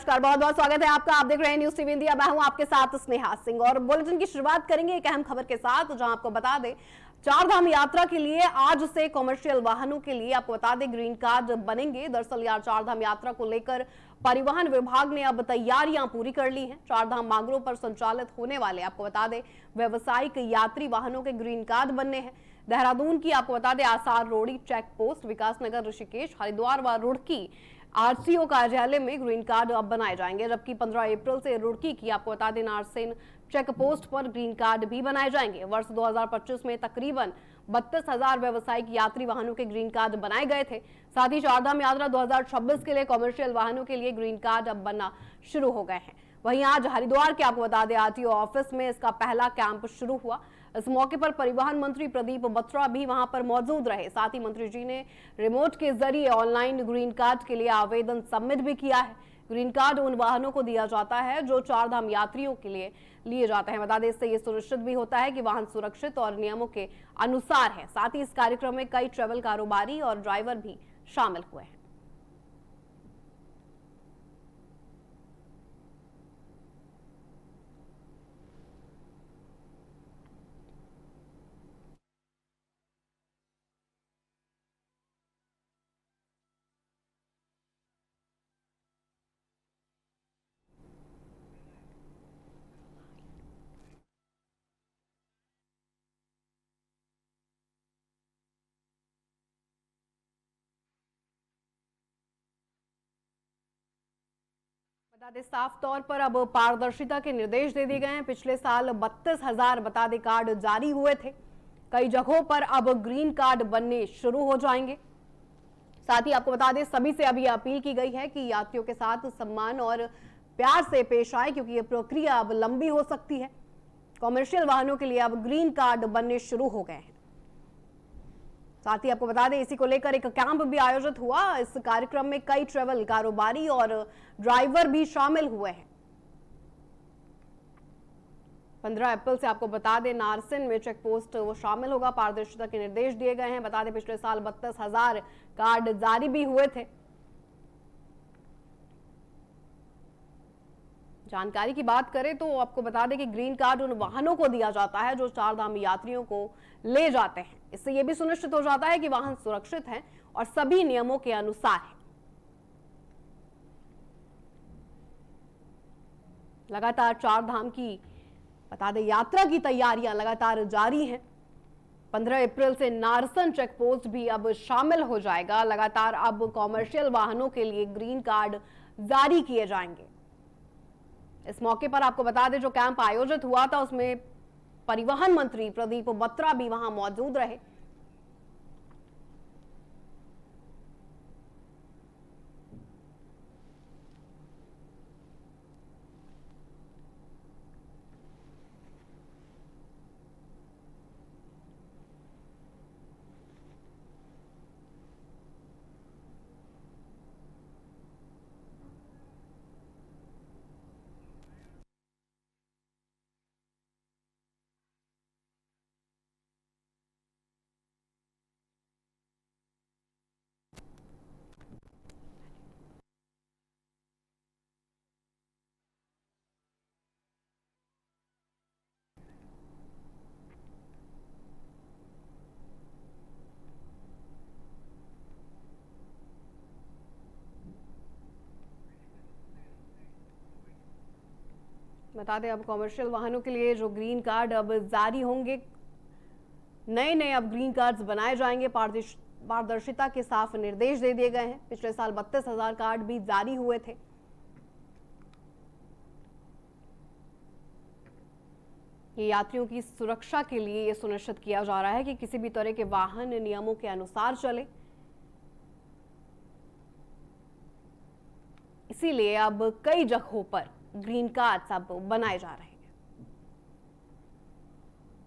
नमस्कार, बहुत बहुत स्वागत है आपका। आप देख रहे हैं न्यूज टीवी इंडिया। मैं हूं आपके साथ स्नेहा सिंह और बुलेटिन की शुरुआत करेंगे एक अहम खबर के साथ, जहां आपको बता दें चार धाम यात्रा के लिए आज से कमर्शियल वाहनों के लिए आपको बता दें ग्रीन कार्ड बनेंगे। दरअसल यार चार धाम यात्रा को लेकर परिवहन विभाग ने अब तैयारियां पूरी कर ली हैं। चार धाम मार्गों पर संचालित होने वाले आपको बता दें व्यवसायिक यात्री वाहनों के ग्रीन कार्ड बनने हैं। देहरादून की आपको बता दें आसार रोड़ी चेक पोस्ट, विकासनगर, ऋषिकेश, हरिद्वार व रुड़की आरसीओ कार्यालय में ग्रीन कार्ड अब बनाए जाएंगे, जबकि 15 अप्रैल से रुड़की की आपको बता दें नारसिन चेक पोस्ट पर ग्रीन कार्ड भी बनाए जाएंगे। वर्ष 2025 में तकरीबन 32,000 व्यावसायिक यात्री वाहनों के ग्रीन कार्ड बनाए गए थे। साथ ही चारधाम यात्रा 2026 के लिए कमर्शियल वाहनों के लिए ग्रीन कार्ड अब बनना शुरू हो गए हैं। वहीं आज हरिद्वार के आपको बता दें आरटीओ ऑफिस में इसका पहला कैंप शुरू हुआ। इस मौके पर परिवहन मंत्री प्रदीप बत्रा भी वहां पर मौजूद रहे। साथ ही मंत्री जी ने रिमोट के जरिए ऑनलाइन ग्रीन कार्ड के लिए आवेदन सबमिट भी किया है। ग्रीन कार्ड उन वाहनों को दिया जाता है जो चारधाम यात्रियों के लिए लिए जाते हैं। बता दें इससे ये सुनिश्चित भी होता है कि वाहन सुरक्षित और नियमों के अनुसार है। साथ ही इस कार्यक्रम में कई ट्रेवल कारोबारी और ड्राइवर भी शामिल हुए हैं। बता दें साफ तौर पर अब पारदर्शिता के निर्देश दे दिए गए हैं। पिछले साल 32,000 बता दें कार्ड जारी हुए थे। कई जगहों पर अब ग्रीन कार्ड बनने शुरू हो जाएंगे। साथ ही आपको बता दें सभी से अभी अपील की गई है कि यात्रियों के साथ सम्मान और प्यार से पेश आए, क्योंकि यह प्रक्रिया अब लंबी हो सकती है। कमर्शियल वाहनों के लिए अब ग्रीन कार्ड बनने शुरू हो गए हैं। साथ ही आपको बता दें इसी को लेकर एक कैंप भी आयोजित हुआ। इस कार्यक्रम में कई ट्रेवल कारोबारी और ड्राइवर भी शामिल हुए हैं। 15 अप्रैल से आपको बता दें नारसिन में चेक पोस्ट वो शामिल होगा। पारदर्शिता के निर्देश दिए गए हैं। बता दें पिछले साल 32,000 कार्ड जारी भी हुए थे। जानकारी की बात करें तो आपको बता दें कि ग्रीन कार्ड उन वाहनों को दिया जाता है जो चारधाम यात्रियों को ले जाते हैं। इससे यह भी सुनिश्चित हो जाता है कि वाहन सुरक्षित हैं और सभी नियमों के अनुसार है। लगातार चारधाम की बता दें यात्रा की तैयारियां लगातार जारी हैं। 15 अप्रैल से नारसन चेक पोस्ट भी अब शामिल हो जाएगा। लगातार अब कॉमर्शियल वाहनों के लिए ग्रीन कार्ड जारी किए जाएंगे। इस मौके पर आपको बता दें जो कैंप आयोजित हुआ था उसमें परिवहन मंत्री प्रदीप बत्रा भी वहां मौजूद रहे। बता दें अब कमर्शियल वाहनों के लिए जो ग्रीन कार्ड अब जारी होंगे, नए अब ग्रीन कार्ड्स बनाए जाएंगे। पारदर्शिता के साफ निर्देश दे दिए गए हैं। पिछले साल 32,000 कार्ड भी जारी हुए थे। ये यात्रियों की सुरक्षा के लिए यह सुनिश्चित किया जा रहा है कि किसी भी तरह के वाहन नियमों के अनुसार चले। इसीलिए अब कई जगहों पर ग्रीन कार्ड्स अब बनाए जा रहे हैं।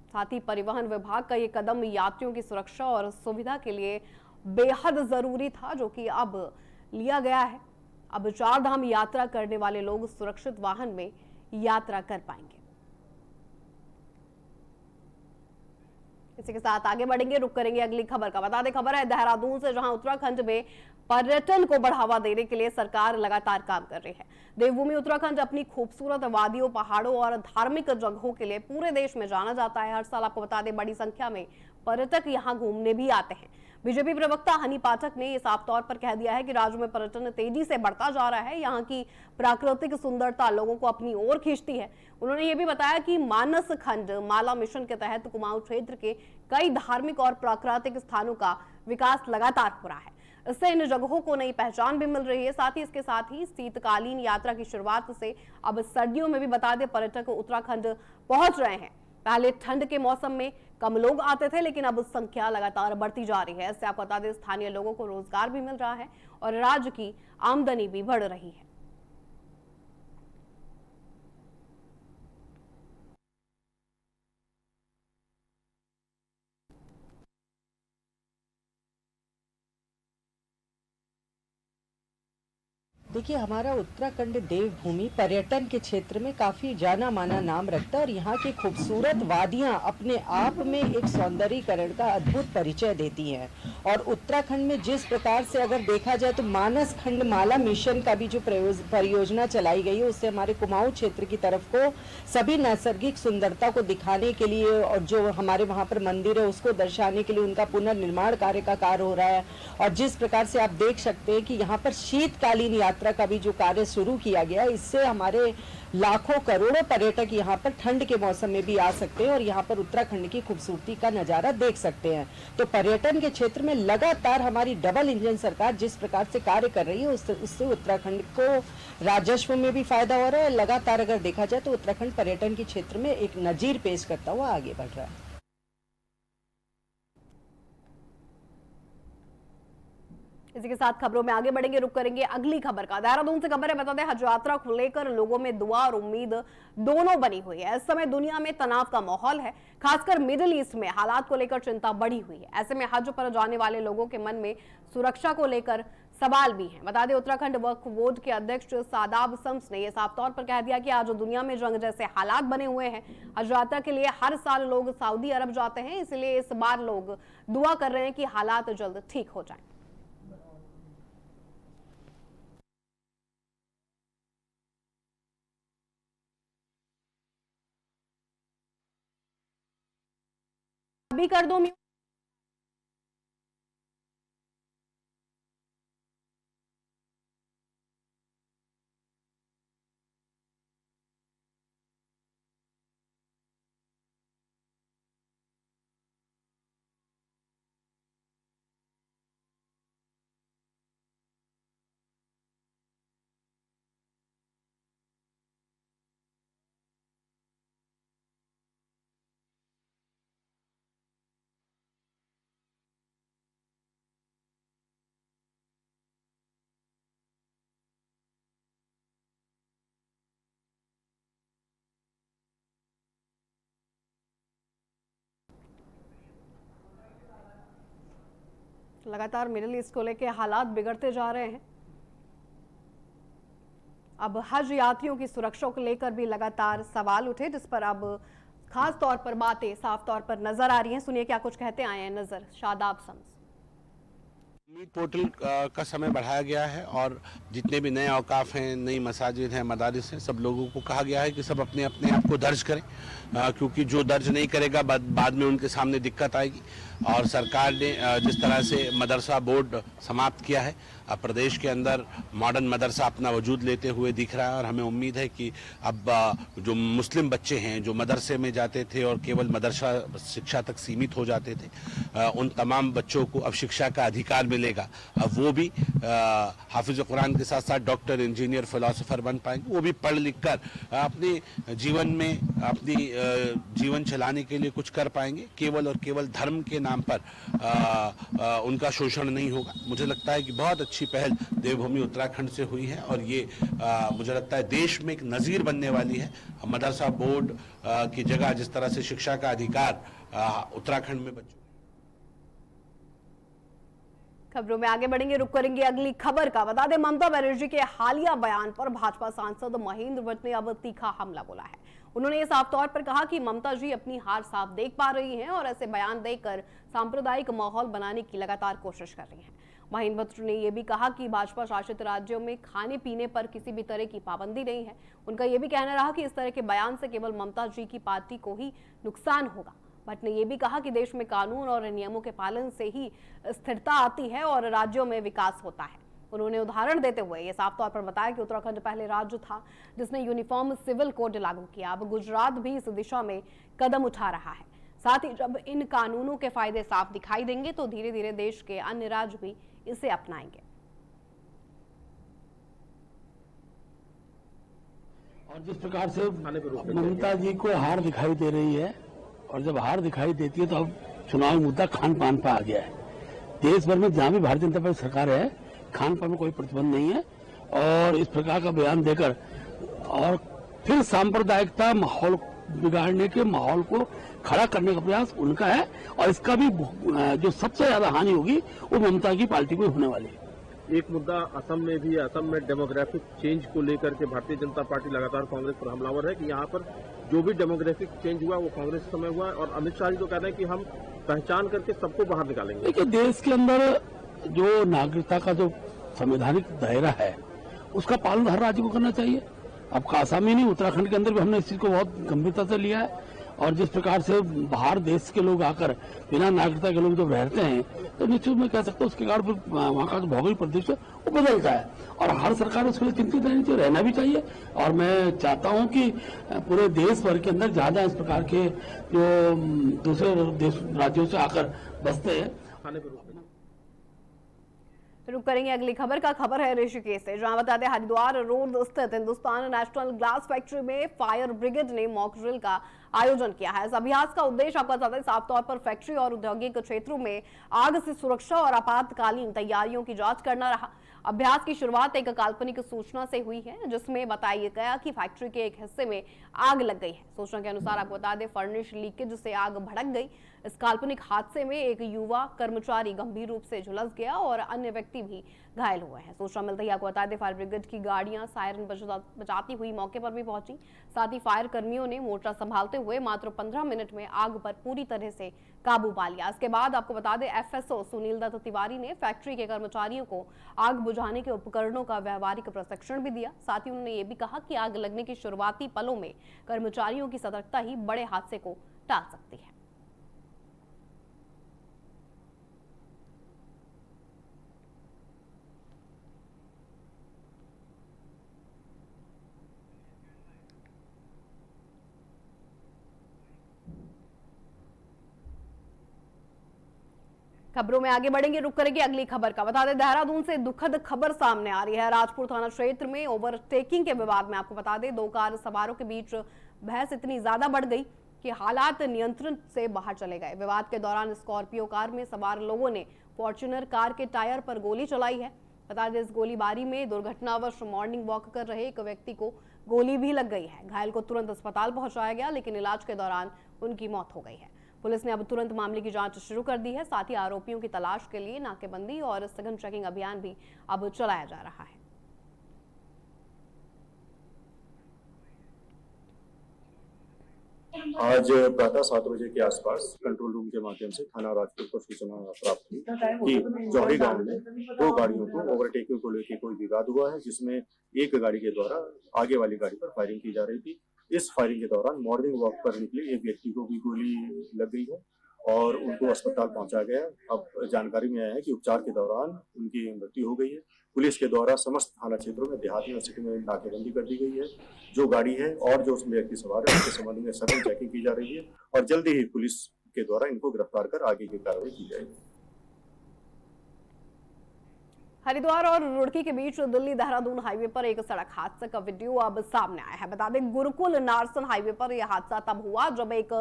साथ ही परिवहन विभाग का ये कदम यात्रियों की सुरक्षा और सुविधा के लिए बेहद जरूरी था, जो कि अब लिया गया है। अब चारधाम यात्रा करने वाले लोग सुरक्षित वाहन में यात्रा कर पाएंगे। इसी के साथ आगे बढ़ेंगे, रुक करेंगे अगली खबर का। बता दें खबर है देहरादून से, जहां उत्तराखंड में पर्यटन को बढ़ावा देने के लिए सरकार लगातार काम कर रही है। देवभूमि उत्तराखंड अपनी खूबसूरत वादियों, पहाड़ों और धार्मिक जगहों के लिए पूरे देश में जाना जाता है। हर साल आपको बता दें बड़ी संख्या में पर्यटक यहाँ घूमने भी आते हैं। बीजेपी प्रवक्ता हनी पाठक ने ये साफ तौर पर कह दिया है कि राज्य में पर्यटन तेजी से बढ़ता जा रहा है। यहाँ की प्राकृतिक सुंदरता लोगों को अपनी ओर खींचती है। उन्होंने ये भी बताया कि मानस खंड माला मिशन के तहत कुमाऊं क्षेत्र के कई धार्मिक और प्राकृतिक स्थानों का विकास लगातार हो रहा है। इससे इन जगहों को नई पहचान भी मिल रही है। साथ ही इसके साथ ही शीतकालीन यात्रा की शुरुआत से अब सर्दियों में भी बता दें पर्यटक उत्तराखंड पहुंच रहे हैं। पहले ठंड के मौसम में कम लोग आते थे, लेकिन अब संख्या लगातार बढ़ती जा रही है। इससे आपको बता दें स्थानीय लोगों को रोजगार भी मिल रहा है और राज्य की आमदनी भी बढ़ रही है। देखिए, हमारा उत्तराखंड देवभूमि पर्यटन के क्षेत्र में काफ़ी जाना माना नाम रखता है और यहाँ की खूबसूरत वादियाँ अपने आप में एक सौंदर्यीकरण का अद्भुत परिचय देती हैं। और उत्तराखंड में जिस प्रकार से अगर देखा जाए तो मानस खंड माला मिशन का भी जो परियोजना चलाई गई है, उससे हमारे कुमाऊं क्षेत्र की तरफ को सभी नैसर्गिक सुंदरता को दिखाने के लिए और जो हमारे वहाँ पर मंदिर है उसको दर्शाने के लिए उनका पुनर्निर्माण कार्य का कार्य हो रहा है। और जिस प्रकार से आप देख सकते हैं कि यहाँ पर शीतकालीन यात्रा का भी जो कार्य शुरू किया गया, इससे हमारे लाखों करोड़ों पर्यटक यहाँ पर ठंड के मौसम में भी आ सकते हैं और यहाँ पर उत्तराखंड की खूबसूरती का नजारा देख सकते हैं। तो पर्यटन के क्षेत्र में लगातार हमारी डबल इंजन सरकार जिस प्रकार से कार्य कर रही है, उससे उत्तराखंड को राजस्व में भी फायदा हो रहा है। लगातार अगर देखा जाए तो उत्तराखंड पर्यटन के क्षेत्र में एक नजीर पेश करता हुआ आगे बढ़ रहा है। इसी के साथ खबरों में आगे बढ़ेंगे, रुक करेंगे अगली खबर का। देहरादून से खबर है, बता दें हज यात्रा को लेकर लोगों में दुआ और उम्मीद दोनों बनी हुई है। इस समय दुनिया में तनाव का माहौल है, खासकर मिडिल ईस्ट में हालात को लेकर चिंता बढ़ी हुई है। ऐसे में हज पर जाने वाले लोगों के मन में सुरक्षा को लेकर सवाल भी हैं। बता दें उत्तराखंड वक्फ बोर्ड के अध्यक्ष शादाब शम्स ने यह साफ तौर पर कह दिया कि आज दुनिया में जंग जैसे हालात बने हुए हैं। हज यात्रा के लिए हर साल लोग सऊदी अरब जाते हैं, इसलिए इस बार लोग दुआ कर रहे हैं कि हालात जल्द ठीक हो जाए। अभी कर दो म्यूट। लगातार मिडिल ईस्ट को लेकर हालात बिगड़ते जा रहे हैं। अब हज यात्रियों की सुरक्षा को लेकर भी लगातार सवाल उठे, जिस पर अब खास तौर पर बातें साफ तौर पर नजर आ रही हैं। सुनिए क्या कुछ कहते आए हैं नजर शादाब शम्स। उम्मीद पोर्टल का समय बढ़ाया गया है और जितने भी नए औकाफ हैं, नई मसाजिद हैं, मदारिस हैं, सब लोगों को कहा गया है कि सब अपने अपने आप को दर्ज करें, क्योंकि जो दर्ज नहीं करेगा बाद में उनके सामने दिक्कत आएगी। और सरकार ने जिस तरह से मदरसा बोर्ड समाप्त किया है, अब प्रदेश के अंदर मॉडर्न मदरसा अपना वजूद लेते हुए दिख रहा है और हमें उम्मीद है कि अब जो मुस्लिम बच्चे हैं जो मदरसे में जाते थे और केवल मदरसा शिक्षा तक सीमित हो जाते थे, उन तमाम बच्चों को अब शिक्षा का अधिकार मिलेगा। अब वो भी हाफिज कुरान के साथ साथ डॉक्टर, इंजीनियर, फिलोसोफर बन पाएंगे। वो भी पढ़ लिख कर अपने जीवन में अपनी जीवन चलाने के लिए कुछ कर पाएंगे। केवल और केवल धर्म के नाम पर उनका शोषण नहीं होगा। मुझे लगता है कि बहुत अच्छी पहल देवभूमि उत्तराखंड से हुई है और ये मुझे लगता है देश में एक नजीर बनने वाली है। मदरसा बोर्ड की जगह जिस तरह से शिक्षा का अधिकार उत्तराखंड में बच्चों। खबरों में आगे बढ़ेंगे, रुक करेंगे अगली खबर का। बता दें ममता बनर्जी के हालिया बयान पर भाजपा सांसद महेंद्र भट्ट ने अब तीखा हमला बोला है। उन्होंने ये साफ तौर पर कहा कि ममता जी अपनी हार साफ देख पा रही हैं और ऐसे बयान देकर सांप्रदायिक माहौल बनाने की लगातार कोशिश कर रही हैं। वहीं भट्ट ने यह भी कहा कि भाजपा शासित राज्यों में खाने पीने पर किसी भी तरह की पाबंदी नहीं है। उनका यह भी कहना रहा कि इस तरह के बयान से केवल ममता जी की पार्टी को ही नुकसान होगा। भट्ट ने यह भी कहा कि देश में कानून और नियमों के पालन से ही स्थिरता आती है और राज्यों में विकास होता है। उन्होंने उदाहरण देते हुए ये साफ तौर पर बताया कि उत्तराखंड पहले राज्य था जिसने यूनिफॉर्म सिविल कोड लागू किया। अब गुजरात भी इस दिशा में कदम उठा रहा है। साथ ही जब इन कानूनों के फायदे साफ दिखाई देंगे तो धीरे धीरे देश के अन्य राज्य भी इसे अपनाएंगे। और जिस प्रकार से ममता जी को हार दिखाई दे रही है, और जब हार दिखाई देती है तो अब चुनावी मुद्दा खान पान पर आ गया है। देश भर में जहां भी भारतीय जनता पार्टी सरकार है, खान पान में कोई प्रतिबंध नहीं है। और इस प्रकार का बयान देकर और फिर सांप्रदायिकता माहौल बिगाड़ने के माहौल को खड़ा करने का प्रयास उनका है, और इसका भी जो सबसे ज्यादा हानि होगी वो ममता की पार्टी को होने वाली है। एक मुद्दा असम में भी है। असम में डेमोग्राफिक चेंज को लेकर के भारतीय जनता पार्टी लगातार कांग्रेस पर हमलावर है कि यहाँ पर जो भी डेमोग्राफिक चेंज हुआ वो कांग्रेस के समय हुआ है। और अमित शाह जी तो कह रहे हैं कि हम पहचान करके सबको बाहर निकालेंगे। देखिए, देश के अंदर जो नागरिकता का जो संवैधानिक दायरा है उसका पालन हर राज्य को करना चाहिए। अब आसाम ही नहीं, उत्तराखंड के अंदर भी हमने इस चीज को बहुत गंभीरता से लिया है। और जिस प्रकार से बाहर देश के लोग आकर बिना नागरिकता के लोग जब रहते हैं तो निश्चित मैं कह सकता हूँ उसके कारण वहाँ का जो भौगोलिक परिदृश्य वो बदलता है, और हर सरकार उसके लिए चिंतित रहनी चाहिए, रहना भी चाहिए। और मैं चाहता हूँ कि पूरे देश भर के अंदर ज्यादा इस प्रकार के जो दूसरे राज्यों से आकर बसते हैं खाने पर रोक दें। रुक करेंगे अगली खबर का। खबर है ऋषिकेश से, जहां बता दें हरिद्वार रोड स्थित हिंदुस्तान नेशनल ग्लास फैक्ट्री में फायर ब्रिगेड ने मॉक ड्रिल का आयोजन किया है। इस अभ्यास का उद्देश्य आपको बता दें साफ तौर पर फैक्ट्री और औद्योगिक क्षेत्रों में आग से सुरक्षा और आपातकालीन तैयारियों की जांच करना रहा। अभ्यास की शुरुआत एक काल्पनिक सूचना से हुई है जिसमें बताया गया कि फैक्ट्री के एक हिस्से में आग लग गई है। सूचना के अनुसार आपको बता दें फर्नेस लीकेज से आग भड़क गई। इस काल्पनिक हादसे में एक युवा कर्मचारी गंभीर रूप से झुलस गया और अन्य व्यक्ति भी घायल हुए हैं। सूचना मिलते ही आपको बता दें फायर ब्रिगेड की गाड़ियां सायरन बजाती हुई मौके पर भी पहुंची। साथ ही फायर कर्मियों ने मोर्चा संभालते हुए मात्र 15 मिनट में आग पर पूरी तरह से काबू पा लिया। इसके बाद आपको बता दें एफएसओ सुनील दत्त तिवारी ने फैक्ट्री के कर्मचारियों को आग बुझाने के उपकरणों का व्यवहारिक प्रशिक्षण भी दिया। साथ ही उन्होंने ये भी कहा कि आग लगने के शुरुआती पलों में कर्मचारियों की सतर्कता ही बड़े हादसे को टाल सकती है। खबरों में आगे बढ़ेंगे, रुक करेंगे अगली खबर का। बता दें देहरादून से दुखद खबर सामने आ रही है। राजपुर थाना क्षेत्र में ओवरटेकिंग के विवाद में आपको बता दें दो कार सवारों के बीच बहस इतनी ज्यादा बढ़ गई कि हालात नियंत्रण से बाहर चले गए। विवाद के दौरान स्कॉर्पियो कार में सवार लोगों ने फॉर्च्यूनर कार के टायर पर गोली चलाई है। बता दें इस गोलीबारी में दुर्घटनावश मॉर्निंग वॉक कर रहे एक व्यक्ति को गोली भी लग गई है। घायल को तुरंत अस्पताल पहुंचाया गया लेकिन इलाज के दौरान उनकी मौत हो गई है। पुलिस ने अब तुरंत मामले की जांच शुरू कर दी है। साथ ही आरोपियों की तलाश के लिए नाकेबंदी और सघन चेकिंग अभियान भी अब चलाया जा रहा है। आज प्रातः 7 बजे के आसपास कंट्रोल रूम के माध्यम से थाना राजपुर को सूचना प्राप्त हुई कि जौहरी गांव में दो गाड़ियों को ओवरटेकिंग को लेकर कोई विवाद हुआ है, जिसमें एक गाड़ी के द्वारा आगे वाली गाड़ी पर फायरिंग की जा रही थी। इस फायरिंग के दौरान मॉर्निंग वॉक पर निकले एक व्यक्ति को भी गोली लग गई है और उनको अस्पताल पहुंचा गया। अब जानकारी में आया है कि उपचार के दौरान उनकी मृत्यु हो गई है। पुलिस के द्वारा समस्त थाना क्षेत्रों में देहात में सिटी में नाकेबंदी कर दी गई है। जो गाड़ी है और जो उसमें व्यक्ति सवार है उसके संबंध में सघन चेकिंग की जा रही है और जल्दी ही पुलिस के द्वारा इनको गिरफ्तार कर आगे की कार्रवाई की जाएगी। हरिद्वार और रुड़की के बीच दिल्ली देहरादून हाईवे पर एक सड़क हादसे का वीडियो अब सामने आया है। बता दें गुरुकुल नारसन हाईवे पर यह हादसा तब हुआ जब एक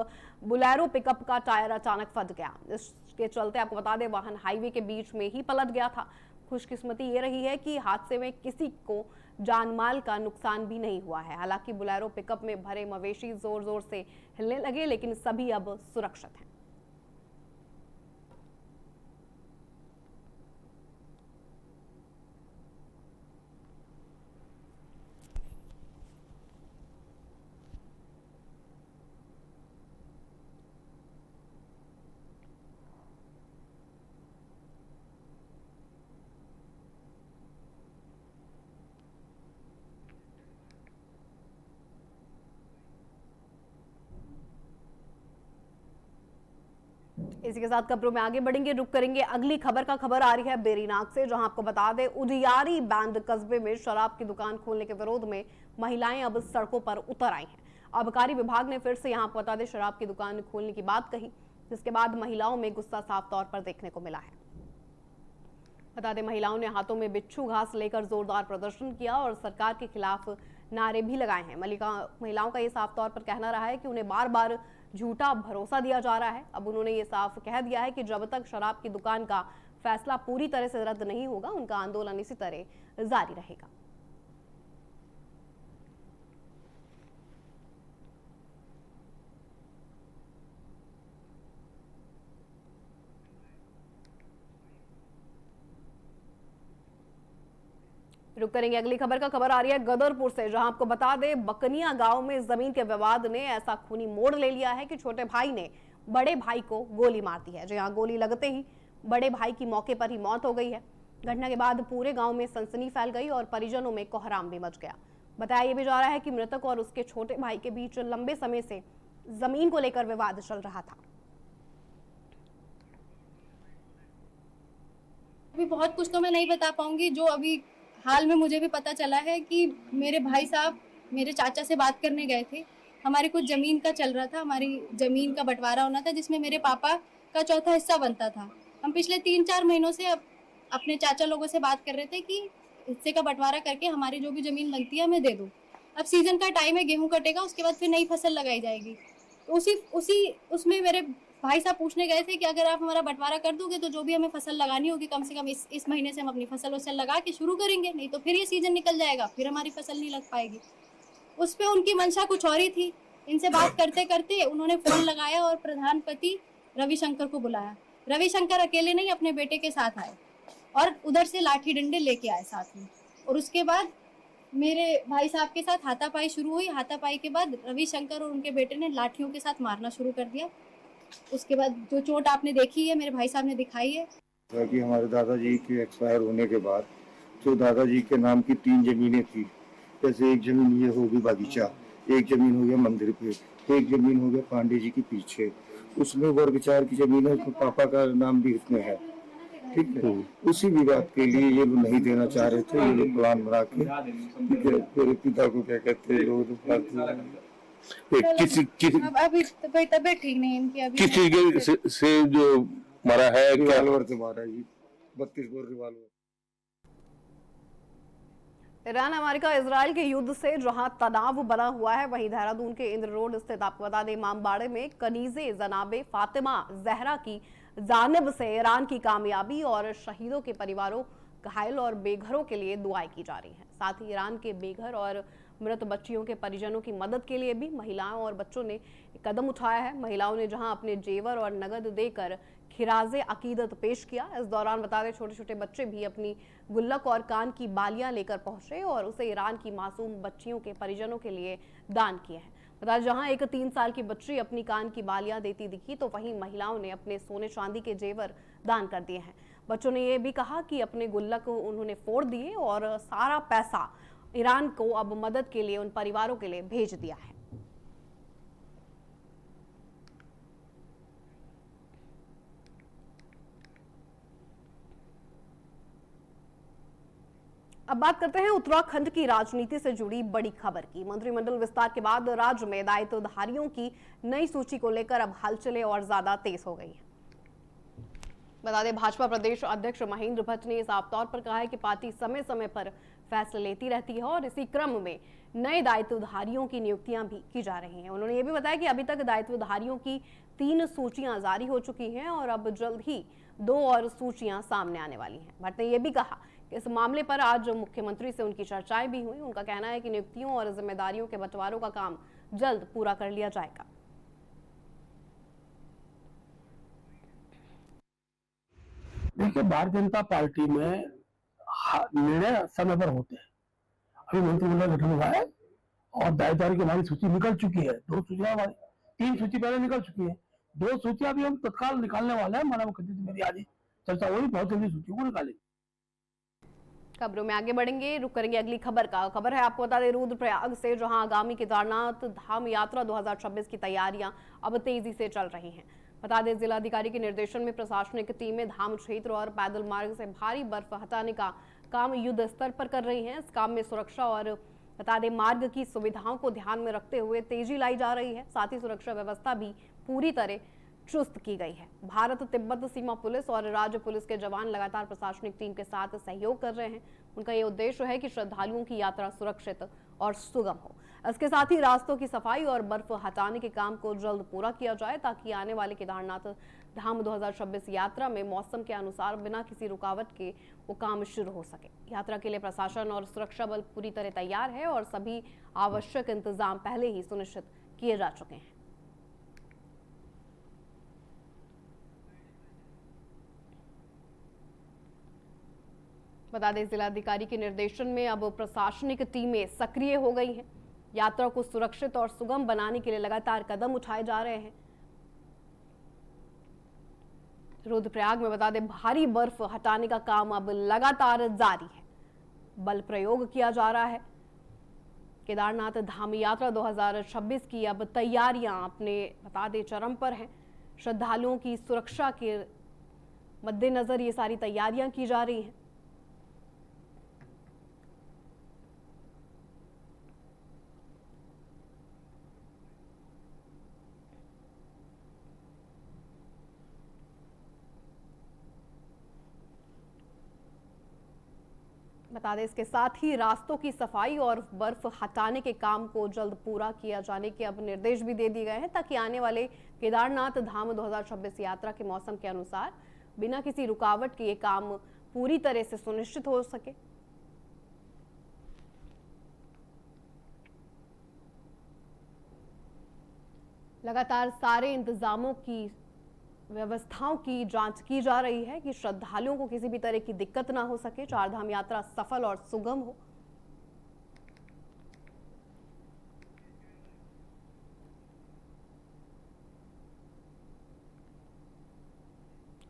बुलेरो पिकअप का टायर अचानक फट गया। इसके चलते आपको बता दें वाहन हाईवे के बीच में ही पलट गया था। खुशकिस्मती ये रही है कि हादसे में किसी को जानमाल का नुकसान भी नहीं हुआ है। हालांकि बुलेरो पिकअप में भरे मवेशी जोर जोर से हिलने लगे लेकिन सभी अब सुरक्षित हैं। इसी के साथ खबरों में आगे बढ़ेंगे, रुक करेंगे अगली खबर का। खबर आ रही है बेरीनाग से, जहां आपको बता दें उजियारी बैंड कस्बे में शराब की दुकान खोलने के विरोध में महिलाएं अब सड़कों पर उतर आई हैं। आबकारी विभाग ने फिर से यहां आपको बता दें शराब की दुकान खोलने की बात कही, जिसके बाद महिलाओं में गुस्सा साफ तौर पर देखने को मिला है। बता दें महिलाओं ने हाथों में बिच्छू घास लेकर जोरदार प्रदर्शन किया और सरकार के खिलाफ नारे भी लगाए हैं। महिलाओं का ये साफ तौर पर कहना रहा है कि उन्हें बार बार झूठा भरोसा दिया जा रहा है। अब उन्होंने ये साफ कह दिया है कि जब तक शराब की दुकान का फैसला पूरी तरह से रद्द नहीं होगा, उनका आंदोलन इसी तरह जारी रहेगा। रुक करेंगे अगली खबर का। खबर आ रही है गदरपुर से, जहां आपको बता दें बकनिया गांव में जमीन के विवाद ने ऐसा खूनी मोड़ ले लिया है कि छोटे भाई ने बड़े भाई को गोली मार दी है। जहां गोली लगते ही बड़े भाई की मौके पर ही मौत हो गई है। घटना के बाद पूरे गांव में सनसनी फैल गई और परिजनों में कोहराम भी मच गया। बताया यह भी जा रहा है कि मृतक और उसके छोटे भाई के बीच लंबे समय से जमीन को लेकर विवाद चल रहा था। अभी बहुत कुछ तो मैं नहीं बता पाऊंगी। जो अभी हाल में मुझे भी पता चला है कि मेरे भाई साहब मेरे चाचा से बात करने गए थे। हमारी कुछ ज़मीन का चल रहा था, हमारी ज़मीन का बंटवारा होना था, जिसमें मेरे पापा का चौथा हिस्सा बनता था। हम पिछले 3-4 महीनों से अपने चाचा लोगों से बात कर रहे थे कि हिस्से का बंटवारा करके हमारी जो भी ज़मीन बनती है हमें दे दो। अब सीज़न का टाइम है, गेहूँ कटेगा, उसके बाद फिर नई फसल लगाई जाएगी। तो उसमें मेरे भाई साहब पूछने गए थे कि अगर आप हमारा बंटवारा कर दोगे तो जो भी हमें फसल लगानी होगी कम से कम इस महीने से हम अपनी फसल उसल लगा के शुरू करेंगे, नहीं तो फिर ये सीजन निकल जाएगा, फिर हमारी फसल नहीं लग पाएगी। उस पर उनकी मंशा कुछ और ही थी। इनसे बात करते करते उन्होंने फ़ोन लगाया और प्रधानपति रविशंकर को बुलाया। रविशंकर अकेले नहीं अपने बेटे के साथ आए और उधर से लाठी डंडे लेके आए साथ में। और उसके बाद मेरे भाई साहब के साथ हाथापाई शुरू हुई। हाथापाई के बाद रविशंकर और उनके बेटे ने लाठियों के साथ मारना शुरू कर दिया। उसके बाद जो चोट आपने देखी है मेरे भाई साहब ने दिखाई है कि हमारे दादाजी के एक्सपायर होने के बाद जो दादाजी के नाम की 3 जमीनें थी, जैसे एक जमीन ये होगी बागीचा, एक जमीन हो गया मंदिर पे, एक जमीन हो गया पांडे जी के पीछे, उसमें वर्ग 4 की जमीन है, तो पापा का नाम भी उसमें है। ठीक है, उसी विवाद के लिए ये लोग नहीं देना चाह रहे थे। ये लोग प्लान बना के मेरे पिता को क्या कहते हैं लोग अभी तबीयत ठीक नहीं है इनकी। अभी किस चीज से जो मारा है? रिवाल्वर से मारा जी, 32 bore revolver. Iran America Israel के युद्ध से जहां तनाव बना हुआ है, वहीं देहरादून के इंद्र रोड स्थित आपको बता दें इमामबाड़े में कनीजे जनाबे फातिमा जहरा की जानिब से ईरान की कामयाबी और शहीदों के परिवारों, घायल और बेघरों के लिए दुआएं की जा रही हैं। साथ ही ईरान के बेघर और मृत बच्चियों के परिजनों की मदद के लिए भी महिलाओं और बच्चों ने कदम उठाया है। महिलाओं ने जहां अपने जेवर और नगद देकर खिराजे अकीदत पेश किया। इस दौरान बता दें छोटे छोटे बच्चे भी अपनी गुल्लक और कान की बालियां लेकर पहुंचे और उसे ईरान की मासूम बच्चियों के परिजनों के लिए दान किए हैं। बता जहां एक 3 साल की बच्ची अपनी कान की बालियां देती दिखी, तो वहीं महिलाओं ने अपने सोने चांदी के जेवर दान कर दिए हैं। बच्चों ने यह भी कहा कि अपने गुल्लक उन्होंने फोड़ दिए और सारा पैसा ईरान को अब मदद के लिए उन परिवारों के लिए भेज दिया है। अब बात करते हैं उत्तराखंड की राजनीति से जुड़ी बड़ी खबर की। मंत्रिमंडल विस्तार के बाद राज्य में दायित्वधारियों की नई सूची को लेकर अब हलचलें और ज्यादा तेज हो गई हैं। बता दें भाजपा प्रदेश अध्यक्ष महेंद्र भट्ट ने साफ तौर पर कहा है कि पार्टी समय समय पर फैसले लेती रहती है और इसी क्रम में नए दायित्वधारियों की नियुक्तियां भी की जा रही हैं। उन्होंने ये भी बताया कि अभी तक दायित्वधारियों की 3 सूचियां जारी हो चुकी हैं और अब जल्द ही 2 और सूचियां सामने आने वाली हैं। भट्ट ने यह भी कहा कि इस मामले पर आज मुख्यमंत्री से उनकी चर्चाएं भी हुई। उनका कहना है कि नियुक्तियों और जिम्मेदारियों के बंटवारों का काम जल्द पूरा कर लिया जाएगा। देखिए, भारतीय जनता पार्टी में निर्णय समय पर होते हैं। अभी मंत्रिमंडल गठन हुआ है और दायित्वधारी की हमारी सूची निकल चुकी है। 2 सूचियां हमारी, 3 सूची पहले निकल चुकी है, 2 सूचियां अभी हम तत्काल निकालने वाले हैं। मानव मुख्यमंत्री से मेरी आज चर्चा हुई, बहुत जल्दी सूची को निकालेंगे। खबरों में आगे बढ़ेंगे, रुक करेंगे अगली खबर का। खबर है आपको बता दें रुद्रप्रयाग से, जहां आगामी केदारनाथ धाम यात्रा 2026 की तैयारियां अब तेजी से चल रही हैं। बता दें, जिलाधिकारी के निर्देशन में प्रशासनिक टीमें धाम क्षेत्र और पैदल मार्ग से भारी बर्फ हटाने का काम युद्ध स्तर पर कर रही हैं। इस काम में सुरक्षा और बता दें मार्ग की सुविधाओं को ध्यान में रखते हुए तेजी लाई जा रही है। साथ ही सुरक्षा व्यवस्था भी पूरी तरह चुस्त की गई है। भारत तिब्बत सीमा पुलिस और राज्य पुलिस के जवान लगातार प्रशासनिक टीम के साथ सहयोग कर रहे हैं। उनका ये उद्देश्य है कि श्रद्धालुओं की यात्रा सुरक्षित और सुगम हो। इसके साथ ही रास्तों की सफाई और बर्फ हटाने के काम को जल्द पूरा किया जाए ताकि आने वाले केदारनाथ धाम 2026 यात्रा में मौसम के अनुसार बिना किसी रुकावट के वो काम शुरू हो सके। यात्रा के लिए प्रशासन और सुरक्षा बल पूरी तरह तैयार है और सभी आवश्यक इंतजाम पहले ही सुनिश्चित किए जा चुके हैं। बता दें, जिलाधिकारी के निर्देशन में अब प्रशासनिक टीमें सक्रिय हो गई हैं। यात्रा को सुरक्षित और सुगम बनाने के लिए लगातार कदम उठाए जा रहे हैं। रुद्रप्रयाग में बता दें, भारी बर्फ हटाने का काम अब लगातार जारी है। बल प्रयोग किया जा रहा है। केदारनाथ धाम यात्रा 2026 की अब तैयारियां अपने बता दें चरम पर हैं। श्रद्धालुओं की सुरक्षा के मद्देनजर ये सारी तैयारियां की जा रही हैं। बता दें, इसके साथ ही रास्तों की सफाई और बर्फ हटाने के काम को जल्द पूरा किया जाने के अब निर्देश भी दे दिए गए हैं ताकि आने वाले केदारनाथ धाम 2026 यात्रा के मौसम के अनुसार बिना किसी रुकावट के ये काम पूरी तरह से सुनिश्चित हो सके। लगातार सारे इंतजामों की व्यवस्थाओं की जांच की जा रही है कि श्रद्धालुओं को किसी भी तरह की दिक्कत ना हो सके, चारधाम यात्रा सफल और सुगम हो।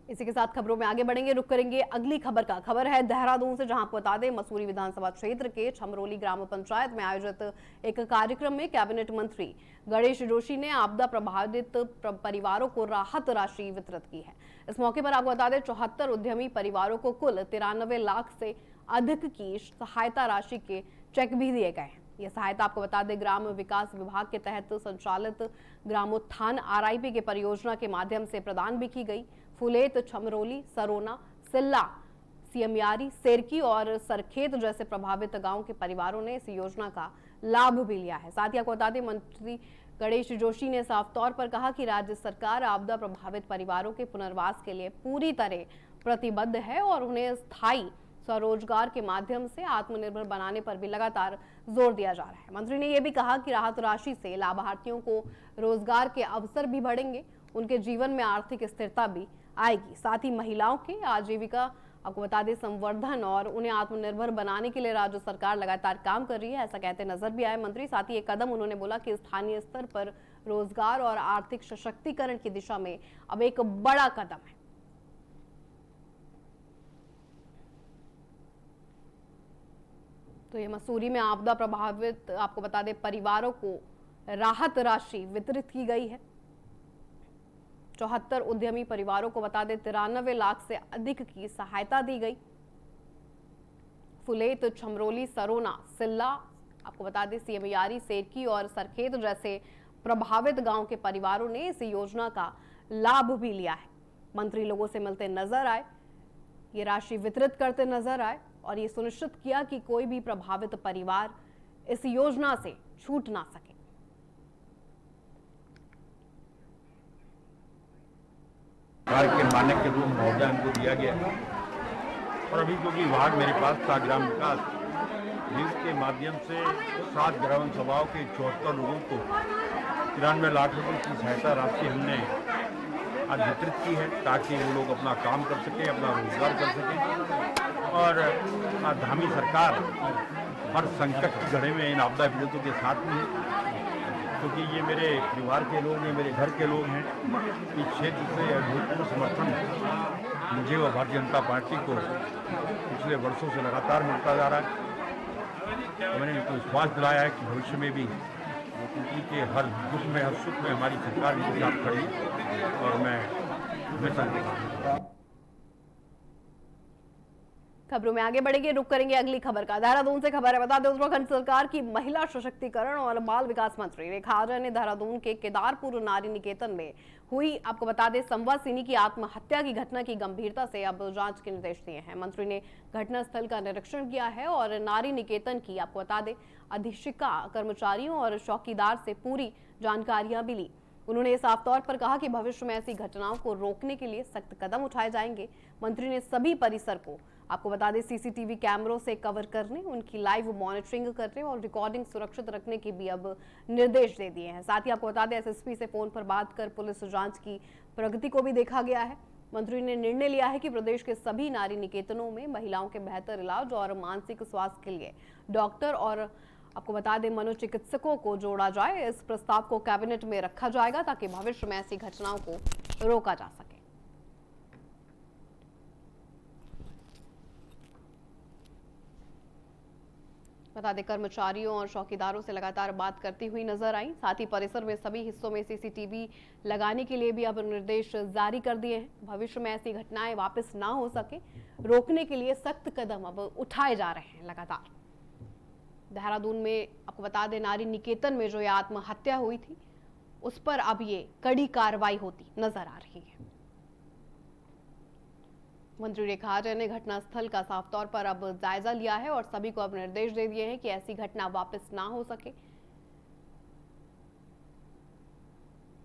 इसी के साथ खबरों में आगे बढ़ेंगे, रुक करेंगे अगली खबर का। खबर है देहरादून से, जहां आपको बता दें मसूरी विधानसभा क्षेत्र के छमरोली ग्राम पंचायत में आयोजित एक कार्यक्रम में कैबिनेट मंत्री गणेश जोशी ने आपदा प्रभावित परिवारों को राहत राशि वितरित की है। इस मौके पर आपको बता दें 74 उद्यमी परिवारों को कुल 93 लाख से अधिक की सहायता राशि के चेक भी दिए गए हैं। यह सहायता आपको बता दें ग्राम विकास विभाग के तहत संचालित ग्रामोत्थान RIP के परियोजना के माध्यम से प्रदान भी की गई। फुलेत, छमरोली, सरोना, सिल्ला, सियमियारी, सेरकी और सरखेत जैसे प्रभावित गांव के परिवारों ने इस योजना का लाभ भी लिया है। साथ ही आपको बता दें मंत्री गणेश जोशी ने साफ तौर पर कहा कि राज्य सरकार आपदा प्रभावित परिवारों के पुनर्वास के लिए पूरी तरह प्रतिबद्ध है और उन्हें स्थायी स्वरोजगार के माध्यम से आत्मनिर्भर बनाने पर भी लगातार जोर दिया जा रहा है। मंत्री ने यह भी कहा कि राहत राशि से लाभार्थियों को रोजगार के अवसर भी बढ़ेंगे, उनके जीवन में आर्थिक स्थिरता भी आएगी। साथ ही महिलाओं के आजीविका आपको बता दें संवर्धन और उन्हें आत्मनिर्भर बनाने के लिए राज्य सरकार लगातार काम कर रही है, ऐसा कहते नजर भी आए मंत्री। साथ ही एक कदम उन्होंने बोला कि स्थानीय स्तर पर रोजगार और आर्थिक सशक्तिकरण की दिशा में अब एक बड़ा कदम है। तो ये मसूरी में आपदा प्रभावित आपको बता दें परिवारों को राहत राशि वितरित की गई है। 74 उद्यमी परिवारों को बता दें 93 लाख से अधिक की सहायता दी गई। फुलेत, छमरोली, सरोना, सिल्ला आपको बता दें सियमियारी, सेरकी और सरखेत जैसे प्रभावित गांव के परिवारों ने इस योजना का लाभ भी लिया है। मंत्री लोगों से मिलते नजर आए, ये राशि वितरित करते नजर आए और ये सुनिश्चित किया कि कोई भी प्रभावित परिवार इस योजना से छूट ना सके। के मानक के रूप में मुआवजा हमको दिया गया और अभी क्योंकि विभाग मेरे पास था ग्राम विकास, जिसके माध्यम से 7 ग्राम सभाओं के 74 लोगों को 93 लाख रुपए की सहायता राशि हमने आज वितरित की है ताकि वो लोग अपना काम कर सकें, अपना रोजगार कर सकें। और धामी सरकार हर संकट की घड़ी में इन आपदा पीड़ितों के साथ में है, क्योंकि ये मेरे परिवार के लोग हैं, मेरे घर के लोग हैं। इस क्षेत्र से अभूतपूर्व समर्थन मुझे व भारतीय जनता पार्टी को पिछले वर्षों से लगातार मिलता जा रहा है। मैंने इनको विश्वास दिलाया है कि भविष्य में भी क्योंकि के हर दुख में हर सुख में हमारी सरकार इनके साथ खड़ी है और मैं हमेशा खबरों में आगे बढ़ेंगे, रुक करेंगे अगली खबर का। देहरादून से खबर है, बता दें उत्तराखंड सरकार की महिला सशक्तिकरण और बाल विकास मंत्री रेखा आर्य ने देहरादून के केदारपुर नारी निकेतन में हुई, आपको बता दें, संवा सिनी की आत्महत्या की घटना की गंभीरता से अब जांच के निर्देश दिए हैं। मंत्री ने घटनास्थल का निरीक्षण किया है और नारी निकेतन की, आपको बता दें, अधीक्षिका, कर्मचारियों और चौकीदार से पूरी जानकारियां भी ली। उन्होंने साफ तौर पर कहा कि भविष्य में ऐसी घटनाओं को रोकने के लिए सख्त कदम उठाए जाएंगे। मंत्री ने सभी परिसर को, आपको बता दें, सीसीटीवी कैमरों से कवर करने, उनकी लाइव मॉनिटरिंग करने और रिकॉर्डिंग सुरक्षित रखने के भी अब निर्देश दे दिए हैं। साथ ही आपको बता दें, एसएसपी से फोन पर बात कर पुलिस जांच की प्रगति को भी देखा गया है। मंत्री ने निर्णय लिया है कि प्रदेश के सभी नारी निकेतनों में महिलाओं के बेहतर इलाज और मानसिक स्वास्थ्य के लिए डॉक्टर और, आपको बता दें, मनोचिकित्सकों को जोड़ा जाए। इस प्रस्ताव को कैबिनेट में रखा जाएगा ताकि भविष्य में ऐसी घटनाओं को रोका जा सके। बता दें, कर्मचारियों और चौकीदारों से लगातार बात करती हुई नजर आई। साथ ही परिसर में सभी हिस्सों में सीसीटीवी लगाने के लिए भी अब निर्देश जारी कर दिए हैं। भविष्य में ऐसी घटनाएं वापस ना हो सके, रोकने के लिए सख्त कदम अब उठाए जा रहे हैं लगातार। देहरादून में, आपको बता दें, नारी निकेतन में जो ये आत्महत्या हुई थी, उस पर अब ये कड़ी कार्रवाई होती नजर आ रही है। मंत्री रेखा आर्य ने घटनास्थल का साफ तौर पर अब जायजा लिया है और सभी को अब निर्देश दे दिए हैं कि ऐसी घटना वापस ना हो सके।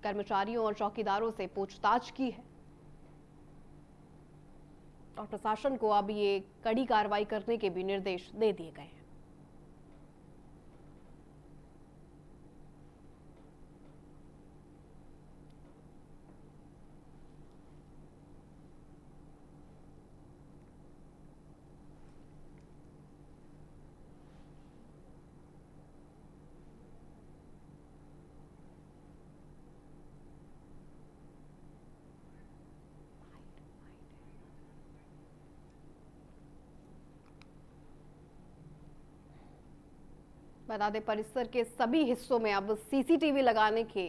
कर्मचारियों और चौकीदारों से पूछताछ की है और प्रशासन को अब ये कड़ी कार्रवाई करने के भी निर्देश दे दिए गए हैं। बता दें, परिसर के सभी हिस्सों में अब सीसीटीवी लगाने के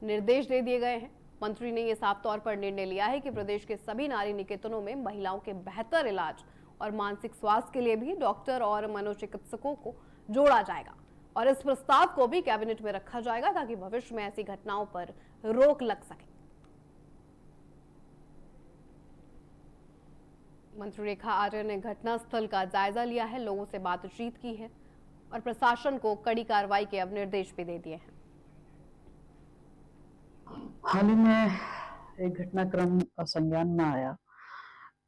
निर्देश दे दिए गए हैं। मंत्री ने यह साफ तौर पर निर्णय लिया है कि प्रदेश के सभी नारी निकेतनों में महिलाओं के बेहतर इलाज और मानसिक स्वास्थ्य के लिए भी डॉक्टर और मनोचिकित्सकों को जोड़ा जाएगा और इस प्रस्ताव को भी कैबिनेट में रखा जाएगा ताकि भविष्य में ऐसी घटनाओं पर रोक लग सके। मंत्री रेखा आर्य ने घटनास्थल का जायजा लिया है, लोगों से बातचीत की है और प्रशासन को कड़ी कार्रवाई के अब निर्देश भी दे दिए हैं। हाल ही में एक घटनाक्रम संज्ञान में आया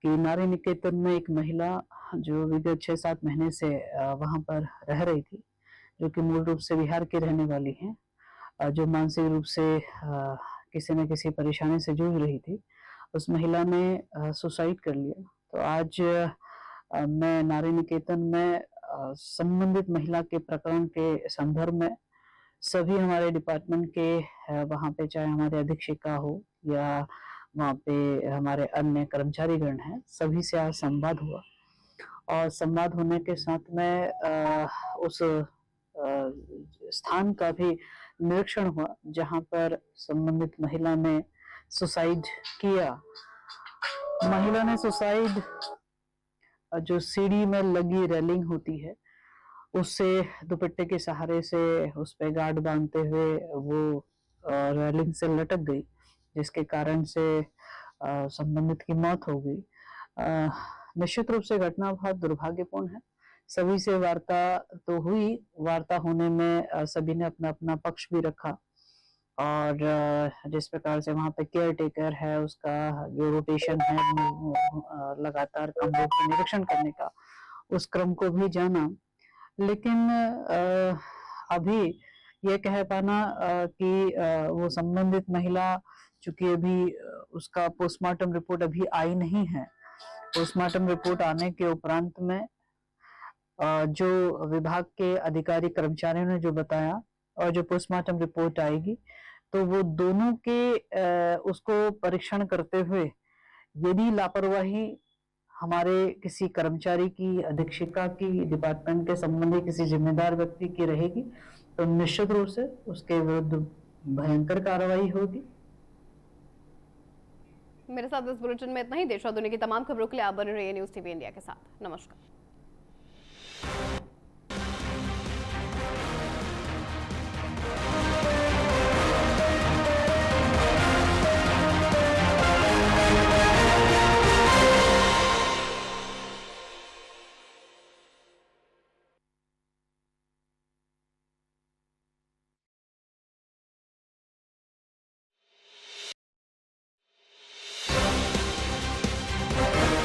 कि नारी निकेतन में एक महिला जो विगत 6-7 महीने से वहां पर रह रही थी, जो कि मूल रूप से बिहार की रहने वाली हैं, जो मानसिक रूप से किसी न किसी परेशानी से जूझ रही थी, उस महिला ने सुसाइड कर लिया। तो आज मैं नारी निकेतन में संबंधित महिला के प्रकरण के संदर्भ में सभी हमारे डिपार्टमेंट के वहाँ पे, चाहे हमारे अधीक्षिका हो या वहाँ पे हमारे अन्य कर्मचारीगण हैं, सभी से आज संवाद हुआ और संवाद होने के साथ में उस स्थान का भी निरीक्षण हुआ जहाँ पर संबंधित महिला ने सुसाइड किया। महिला ने सुसाइड जो सीढ़ी में लगी रेलिंग होती है, उससे दुपट्टे के सहारे से उस पे गार्ड बांधते हुए वो रेलिंग से लटक गई, जिसके कारण से संबंधित की मौत हो गई। निश्चित रूप से घटना बहुत दुर्भाग्यपूर्ण है। सभी से वार्ता तो हुई, वार्ता होने में सभी ने अपना अपना पक्ष भी रखा और जिस प्रकार से वहाँ पे केयर टेकर है, उसका जो रोटेशन है लगातार कमरों का निरीक्षण करने का, उस क्रम को भी जाना। लेकिन अभी ये कह पाना कि वो संबंधित महिला, चूंकि अभी उसका पोस्टमार्टम रिपोर्ट अभी आई नहीं है, पोस्टमार्टम रिपोर्ट आने के उपरांत में जो विभाग के अधिकारी कर्मचारियों ने जो बताया और जो पोस्टमार्टम रिपोर्ट आएगी, तो वो दोनों के उसको परीक्षण करते हुए यदि लापरवाही हमारे किसी कर्मचारी की, अधीक्षिका की, डिपार्टमेंट के संबंधी किसी जिम्मेदार व्यक्ति की रहेगी, तो निश्चित रूप से उसके विरुद्ध भयंकर कार्रवाई होगी। मेरे साथ इस बुलेटिन में इतना ही। देश और दुनिया की तमाम खबरों के लिए आप बने रहिए न्यूज़ टीवी इंडिया के साथ। नमस्कार।